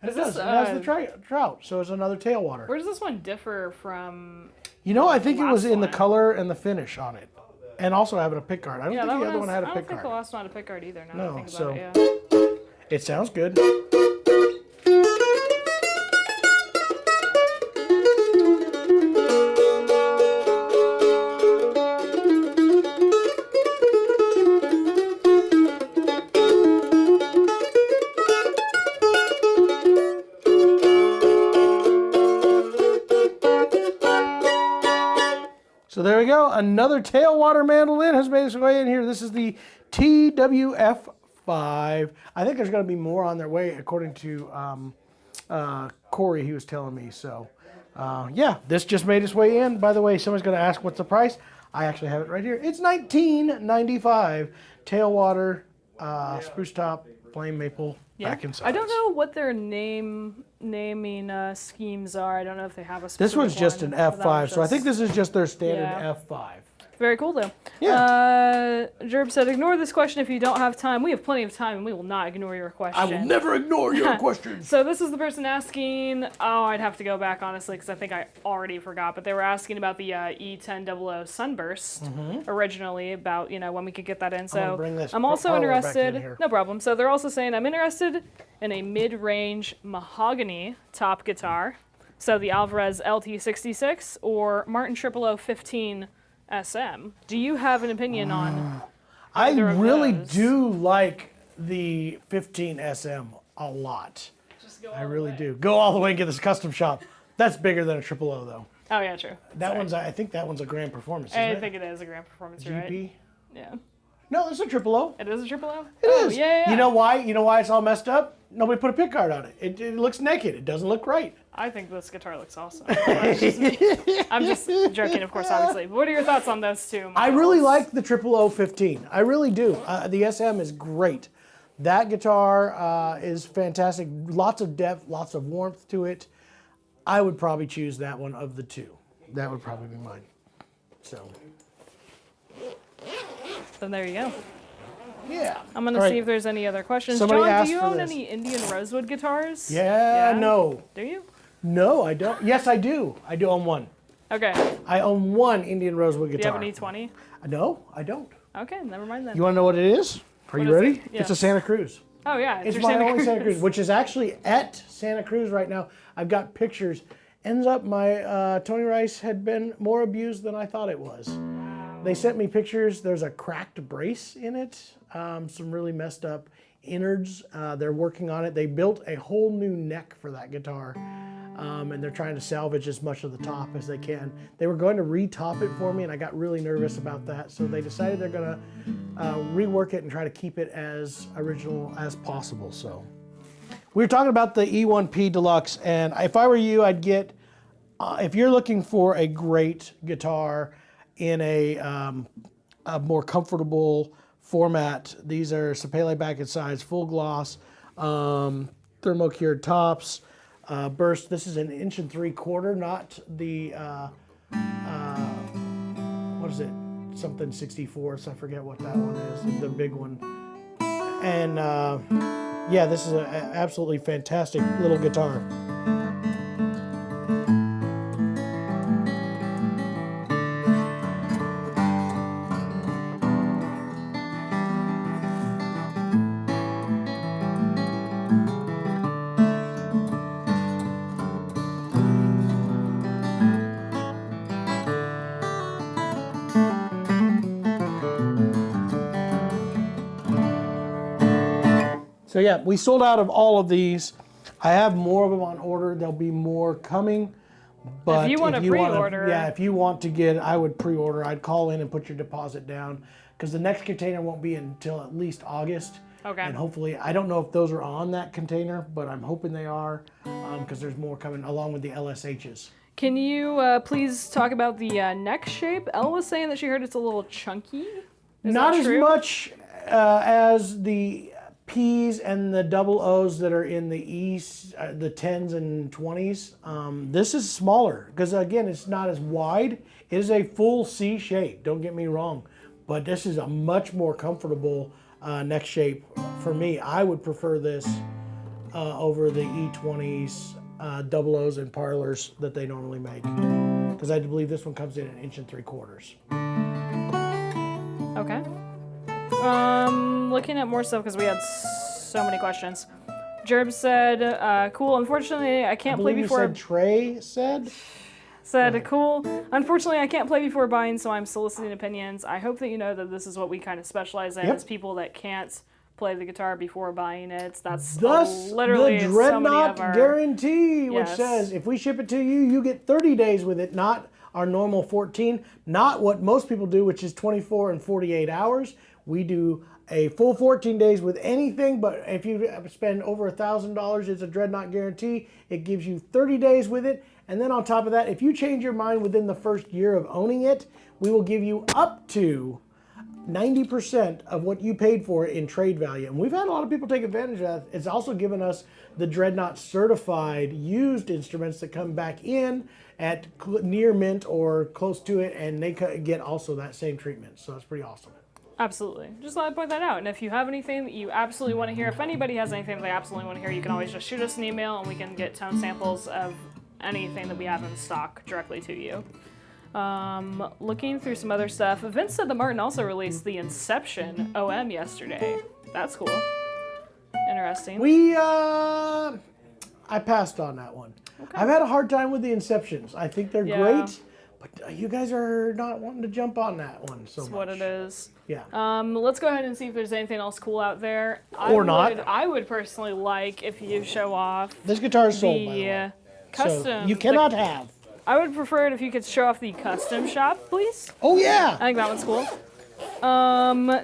And it does. It has the trout, so it's another Tailwater. Where does this one differ from? You know, I think it was in the color and the finish on it. And also having a pick guard. I don't think the other one had a pick guard. I don't think the last one had a pick guard either. No, I think so about it, yeah. It sounds good. So there we go. Another Tailwater mandolin has made its way in here. This is the TWF5. I think there's going to be more on their way, according to Corey. He was telling me. So, yeah, this just made its way in. By the way, someone's going to ask what's the price. I actually have it right here. It's $19.95. Tailwater, spruce top, flame maple. Yeah. Back inside. I don't know what their naming schemes are. I don't know if they have a specific This one's just an F5, so I think this is just their standard Yeah. F5. Very cool, though. Yeah. Jerb said, ignore this question if you don't have time. We have plenty of time, and we will not ignore your question. I will never ignore your questions. So this is the person asking, I'd have to go back, honestly, because I think I already forgot, but they were asking about the E1000 Sunburst originally, about, when we could get that in. So I'm also interested, no problem. So they're also saying, I'm interested in a mid-range mahogany top guitar. So the Alvarez LT66 or Martin 00015 SM. Do you have an opinion on I really those? do like the 15 SM a lot. Just go I really do. Go all the way and get this custom shop. That's bigger than a 000 though. Oh yeah, true. That one's. I think that one's a Grand Performance. Isn't I it? think it is a Grand Performance, GP. right? Yeah. No, it's a 000. It is a 000? It is. Yeah. You know why? You know why it's all messed up? Nobody put a pick guard on it. It looks naked. It doesn't look right. I think this guitar looks awesome. I'm just joking, of course, obviously. But what are your thoughts on those two models? I really like the 00015. I really do. The SM is great. That guitar is fantastic. Lots of depth, lots of warmth to it. I would probably choose that one of the two. That would probably be mine. So. Then there you go. Yeah. I'm going to see if there's any other questions. Somebody John, do you asked for own this. any Indian Rosewood guitars? Yeah, no. Do you? No, I don't. Yes, I do. I do own one. Okay. I own one Indian Rosewood Do you guitar. have an E20? No, I don't. Okay, never mind then. You want to know what it is? Are you is ready? it? Yes. It's a Santa Cruz. Oh yeah, It's your my Santa only Cruz. Santa Cruz, which is actually at Santa Cruz right now. I've got pictures. Ends up my Tony Rice had been more abused than I thought it was. They sent me pictures. There's a cracked brace in it, some really messed up innards. They're working on it. They built a whole new neck for that guitar, and they're trying to salvage as much of the top as they can. They were going to re-top it for me, and I got really nervous about that. So they decided they're going to rework it and try to keep it as original as possible. So we were talking about the E1P Deluxe, and if I were you, I'd get, if you're looking for a great guitar in a more comfortable format, these are Sapele back and sides, full gloss, thermo-cured tops, burst. This is an 1 3/4, not the, what is it? Something 64th. I forget what that one is, the big one. And yeah, this is an absolutely fantastic little guitar. So yeah, we sold out of all of these. I have more of them on order. There'll be more coming. But if you want to pre-order, yeah, if you want to get, I would pre-order. I'd call in and put your deposit down because the next container won't be until at least August. Okay. And hopefully, I don't know if those are on that container, but I'm hoping they are, because there's more coming along with the LSHs. Can you please talk about the neck shape? Elle was saying that she heard it's a little chunky. Is Not that as true? much as the P's and the double O's that are in the E's, the 10s and 20s. This is smaller because, again, it's not as wide. It is a full C shape, don't get me wrong. But this is a much more comfortable neck shape for me. I would prefer this over the E20s, double O's, and parlors that they normally make. Because I believe this one comes in 1 3/4 inches. Okay. Looking at more stuff because we had so many questions. Jerb said, cool. Unfortunately, I can't play before. You said Trey said? Cool. Unfortunately, I can't play before buying, so I'm soliciting opinions. I hope that you know that this is what we kind of specialize in, is people that can't play the guitar before buying it. That's literally the Dreadnought so guarantee, which says if we ship it to you, you get 30 days with it, not our normal 14, not what most people do, which is 24 and 48 hours. We do a full 14 days with anything, but if you spend over $1,000, it's a Dreadnought guarantee. It gives you 30 days with it. And then on top of that, if you change your mind within the first year of owning it, we will give you up to 90% of what you paid for it in trade value. And we've had a lot of people take advantage of that. It's also given us the Dreadnought certified used instruments that come back in at near mint or close to it, and they get also that same treatment. So it's pretty awesome. Absolutely. Just thought I'd point that out. And if you have anything that you absolutely want to hear, if anybody has anything that they absolutely want to hear, you can always just shoot us an email and we can get tone samples of anything that we have in stock directly to you. Looking through some other stuff, Vince said that Martin also released the Inception OM yesterday. That's cool. Interesting. I passed on that one. Okay. I've had a hard time with the Inceptions. I think they're great, but you guys are not wanting to jump on that one so much. That's what it is. Yeah. Let's go ahead and see if there's anything else cool out there. I would personally like if you show off this guitar is sold, by the way. Custom. So you cannot have. I would prefer it if you could show off the custom shop, please. Oh, yeah. I think that one's cool.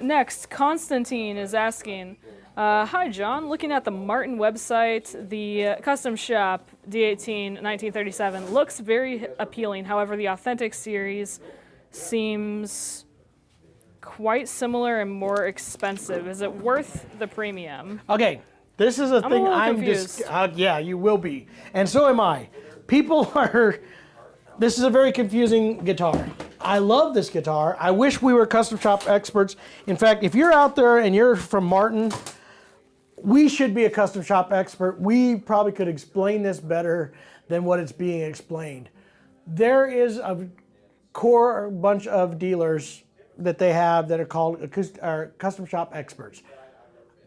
Next, Constantine is asking, hi, John. Looking at the Martin website, the custom shop D18 1937 looks very appealing. However, the Authentic series seems quite similar and more expensive. Is it worth the premium? Okay, this is a thing I'm confused. Yeah, you will be. And so am I. People are... This is a very confusing guitar. I love this guitar. I wish we were custom shop experts. In fact, if you're out there and you're from Martin, we should be a custom shop expert. We probably could explain this better than what it's being explained. There is a core bunch of dealers that they have that are called custom shop experts.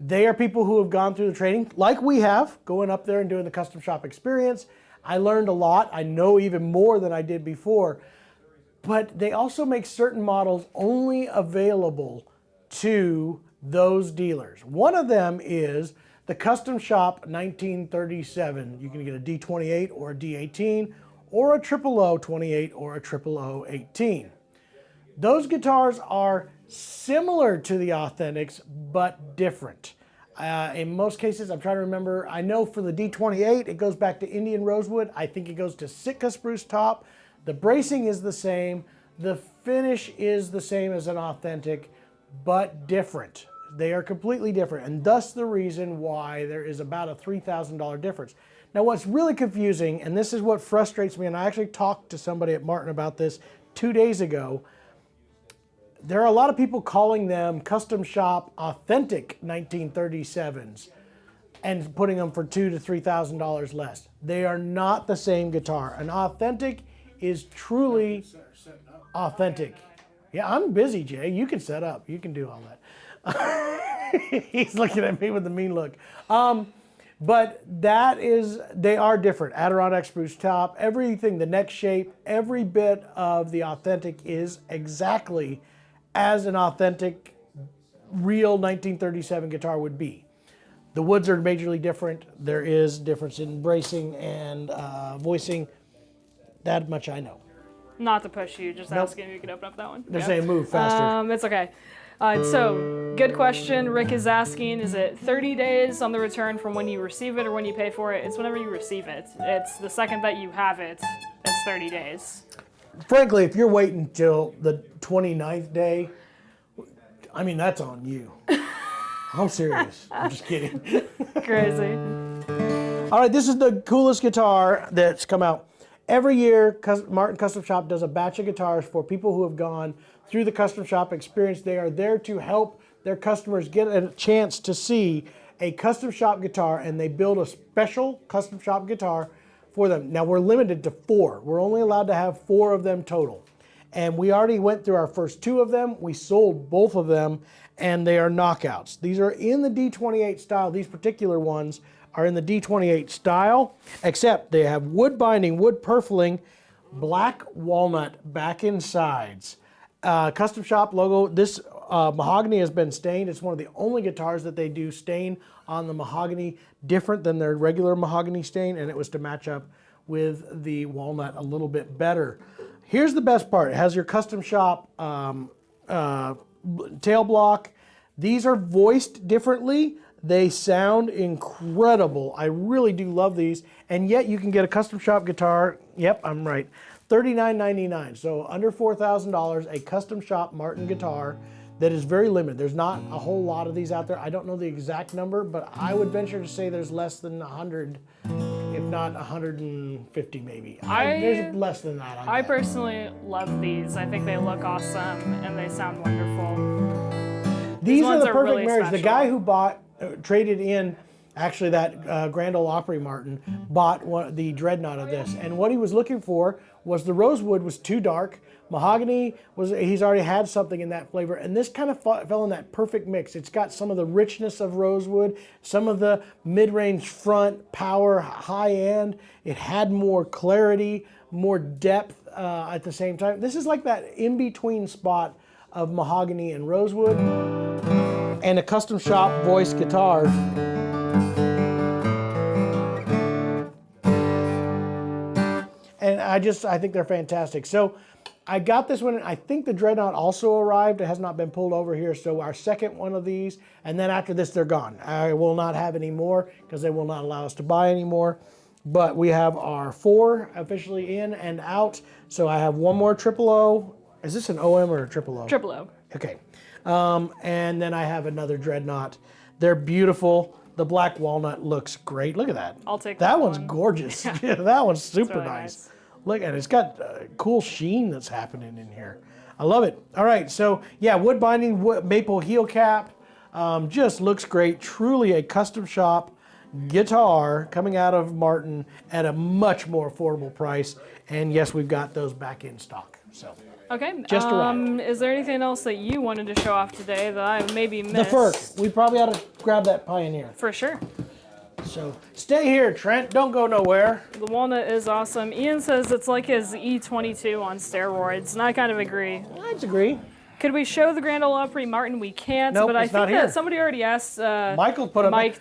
They are people who have gone through the training, like we have, going up there and doing the custom shop experience. I learned a lot. I know even more than I did before. But they also make certain models only available to those dealers. One of them is the Custom Shop 1937. You can get a D28 or a D18 or a 000 28 or a 000 18. Those guitars are similar to the Authentics, but different. In most cases, I'm trying to remember, I know for the D28, it goes back to Indian Rosewood. I think it goes to Sitka Spruce Top. The bracing is the same. The finish is the same as an Authentic, but different. They are completely different, and thus the reason why there is about a $3,000 difference. Now, what's really confusing, and this is what frustrates me, and I actually talked to somebody at Martin about this 2 days ago, there are a lot of people calling them Custom Shop Authentic 1937s and putting them for $2,000 to $3,000 less. They are not the same guitar. An Authentic is truly authentic. Yeah, I'm busy, Jay. You can set up. You can do all that. He's looking at me with a mean look. But they are different. Adirondack spruce top, everything, the neck shape, every bit of the Authentic is exactly as an authentic, real 1937 guitar would be. The woods are majorly different. There is difference in bracing and voicing. That much I know. Not to push you, just asking if you could open up that one. They're saying move faster. It's okay. So, good question. Rick is asking, is it 30 days on the return from when you receive it or when you pay for it? It's whenever you receive it. It's the second that you have it, it's 30 days. Frankly, if you're waiting till the 29th day, I mean, that's on you. I'm serious. I'm just kidding. Crazy. All right, this is the coolest guitar that's come out. Every year, Martin Custom Shop does a batch of guitars for people who have gone through the Custom Shop experience. They are there to help their customers get a chance to see a Custom Shop guitar, and they build a special Custom Shop guitar for them. Now, we're limited to 4. We're only allowed to have 4 of them total. And we already went through our first 2 of them. We sold both of them, and they are knockouts. These are in the D28 style. These particular ones are in the D28 style, except they have wood binding, wood purfling, black walnut back and sides. Custom Shop logo. This mahogany has been stained. It's one of the only guitars that they do stain on the mahogany different than their regular mahogany stain, and it was to match up with the walnut a little bit better. Here's the best part. It has your Custom Shop tail block. These are voiced differently. They sound incredible. I really do love these. And yet you can get a Custom Shop guitar. Yep, I'm right. $39.99. So under $4,000, a Custom Shop Martin guitar that is very limited. There's not a whole lot of these out there. I don't know the exact number, but I would venture to say there's less than 100, if not 150 maybe. There's less than that. I personally love these. I think they look awesome and they sound wonderful. These are the perfect really marriage. special. The guy who traded in, actually that Grand Ole Opry Martin, bought the dreadnought of this. And what he was looking for was the rosewood was too dark. Mahogany, he's already had something in that flavor. And this kind of fell in that perfect mix. It's got some of the richness of rosewood, some of the mid-range front, power, high end. It had more clarity, more depth at the same time. This is like that in-between spot of mahogany and rosewood. And a Custom Shop voice guitar. And I think they're fantastic. So I got this one. I think the Dreadnought also arrived. It has not been pulled over here. So our second one of these, and then after this, they're gone. I will not have any more because they will not allow us to buy any more. But we have our 4 officially in and out. So I have one more triple O. Is this an OM or a triple O? Triple O. Okay. And then I have another Dreadnought. They're beautiful. The black walnut looks great. Look at that. I'll take that that one's one. gorgeous. Yeah, that one's super really nice. nice. Look at it. It's got a cool sheen that's happening in here. I love it. All right. So, yeah, wood binding, maple heel cap. Just looks great. Truly a Custom Shop guitar coming out of Martin at a much more affordable price. And, yes, we've got those back in stock. So. Okay. Just arrived. Is there anything else that you wanted to show off today that I maybe missed? The fir. We probably ought to grab that Pioneer. For sure. So stay here, Trent. Don't go nowhere. The walnut is awesome. Ian says it's like his E22 on steroids, and I kind of agree. I agree. Could we show the Grand Ole Opry Martin? We can't, Nope, but I it's not think that here. somebody already asked Mike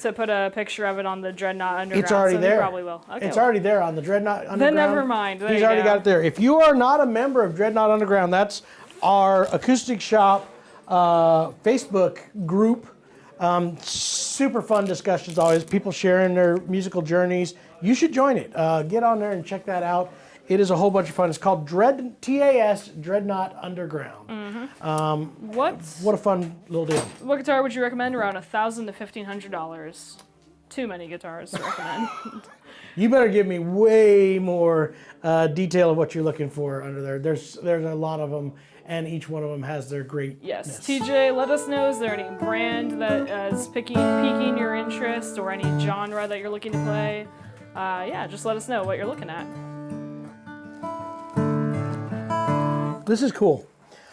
to put a picture of it on the Dreadnought Underground. It's already so there. He probably will. Okay. It's already there on the Dreadnought Underground. Then never mind. There He's you already go. got it there. If you are not a member of Dreadnought Underground, that's our Acoustic Shop Facebook group. Super fun discussions always. People sharing their musical journeys. You should join it. Get on there and check that out. It is a whole bunch of fun. It's called TAS, Dreadnought Underground. Mm-hmm. What a fun little deal. What guitar would you recommend? Around $1,000 to $1,500. Too many guitars to recommend. You better give me way more detail of what you're looking for under there. There's a lot of them, and each one of them has their greatness. Yes. TJ, let us know, is there any brand that is piquing your interest or any genre that you're looking to play? Yeah, just let us know what you're looking at. This is cool.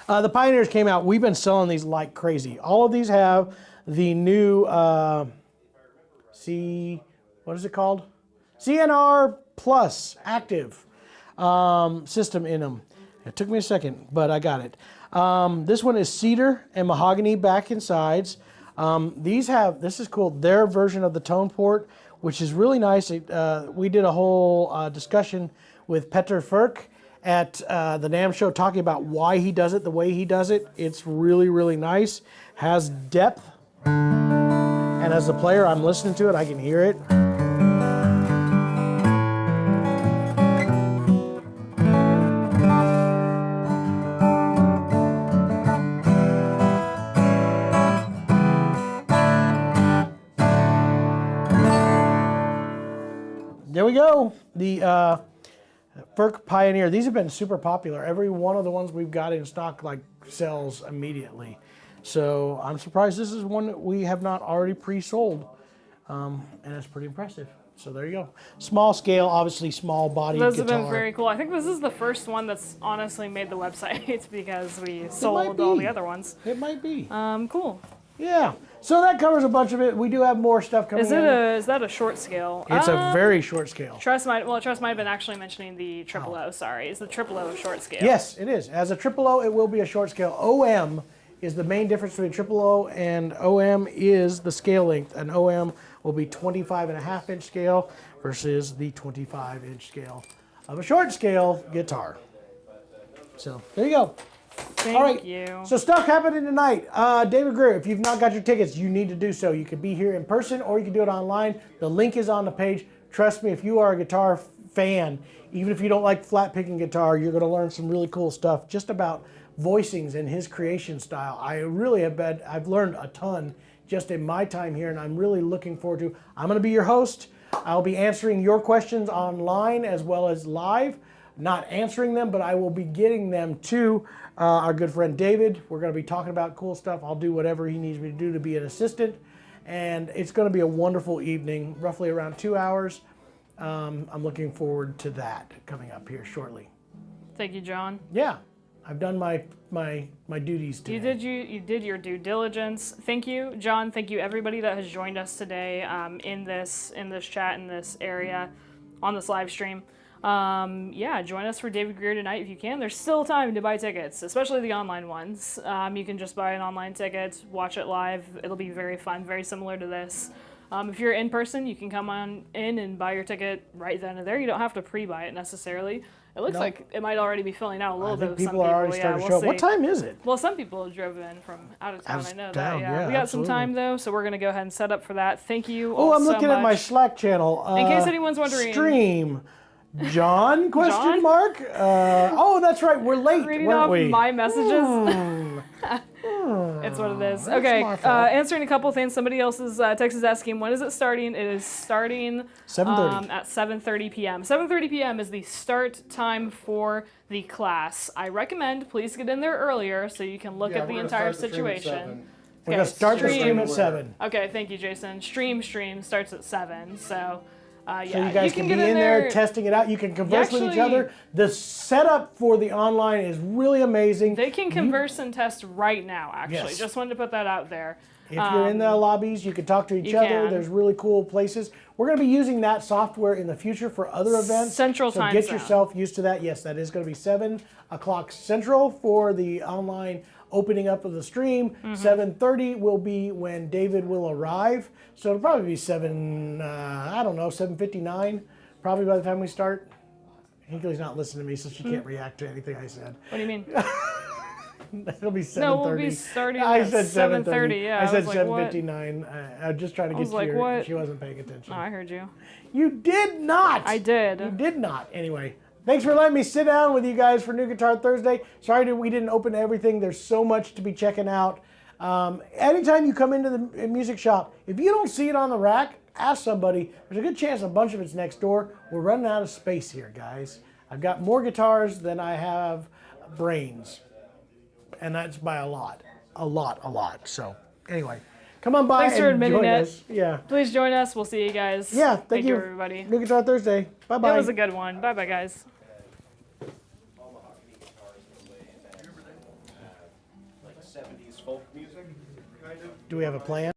The Pioneers came out. We've been selling these like crazy. All of these have the new what is it called? CNR Plus Active system in them. It took me a second, but I got it. This one is cedar and mahogany back and sides. This is cool, their version of the tone port, which is really nice. We did a whole discussion with Petter Firk, at the NAMM show talking about why he does it the way he does it. It's really, really nice. Has depth. And as a player, I'm listening to it. I can hear it. There we go. The Ferk Pioneer. These have been super popular. Every one of the ones we've got in stock like sells immediately. So I'm surprised this is one that we have not already pre-sold. And it's pretty impressive. So there you go. Small scale, obviously small body guitar. Those have been very cool. I think this is the first one that's honestly made the website because we sold all the other ones. It might be. Cool. Yeah. So that covers a bunch of it. We do have more stuff coming in. Is that a short scale? It's a very short scale. Trust might have been actually mentioning the triple O. Sorry, is the triple O a short scale? Yes, it is. As a triple O, it will be a short scale. OM is the main difference between triple O and OM is the scale length. An OM will be 25.5-inch scale versus the 25-inch scale of a short scale guitar. So there you go. Thank you. So stuff happening tonight. David Greer, if you've not got your tickets, you need to do so. You could be here in person or you can do it online. The link is on the page. Trust me, if you are a guitar fan, even if you don't like flat picking guitar, you're going to learn some really cool stuff just about voicings and his creation style. I've learned a ton just in my time here, and I'm really looking forward to. I'm going to be your host. I'll be answering your questions online as well as live. Not answering them, but I will be getting them to our good friend David. We're going to be talking about cool stuff. I'll do whatever he needs me to do to be an assistant. And it's going to be a wonderful evening, roughly around 2 hours. I'm looking forward to that coming up here shortly. Thank you, John. Yeah, I've done my duties today. You did your due diligence. Thank you, John. Thank you, everybody that has joined us today in this chat, in this area, on this live stream. Yeah, join us for David Greer tonight if you can. There's still time to buy tickets, especially the online ones. You can just buy an online ticket, watch it live. It'll be very fun, very similar to this. If you're in person, you can come on in and buy your ticket right then and there. You don't have to pre-buy it necessarily. It looks like it might already be filling out a little bit with some people. People are already starting to show up. What time is it? Well, some people drove in from out of town. I know that. Yeah, we got some time though, so we're gonna go ahead and set up for that. Thank you. Oh, I'm looking at my Slack channel. In case anyone's wondering. Stream. John? Question mark? Oh, that's right. We're late, Reading weren't off we? my messages. It's what it is. Okay, answering a couple things. Somebody else's text is asking, when is it starting? It is starting 7:30. At 7:30 p.m. 7:30 p.m. is the start time for the class. I recommend please get in there earlier so you can look at the entire situation. We're going to start the stream at 7. Okay, thank you, Jason. Stream starts at 7, so... So you guys can be in there testing it out. You can converse with each other. The setup for the online is really amazing. They can converse and test right now, actually. Yes. Just wanted to put that out there. If you're in the lobbies, you can talk to each other. There's really cool places. We're going to be using that software in the future for other events. Central time zone. So get yourself used to that. Yes, that is going to be 7 o'clock Central for the online opening up of the stream. 7:30 will be when David will arrive. So it'll probably be 7:59, probably by the time we start. Hinckley's not listening to me, so she can't react to anything I said. What do you mean? It'll be 7:30. No, we'll be starting at 7:30. Yeah, I said 7:59. I was just trying to get to her. She wasn't paying attention. No, I heard you. You did not. I did. You did not. Anyway, thanks for letting me sit down with you guys for New Guitar Thursday. Sorry that we didn't open everything. There's so much to be checking out. Anytime you come into the music shop, if you don't see it on the rack, ask somebody. There's a good chance a bunch of it's next door. We're running out of space here, guys. I've got more guitars than I have brains. And that's by a lot. A lot. So, anyway, come on by and join us. Yeah. Please join us. We'll see you guys. Yeah, thank you, everybody. New Guitar Thursday. Bye-bye. That was a good one. Bye-bye, guys. Like 70s folk music, kind of. Do we have a plan?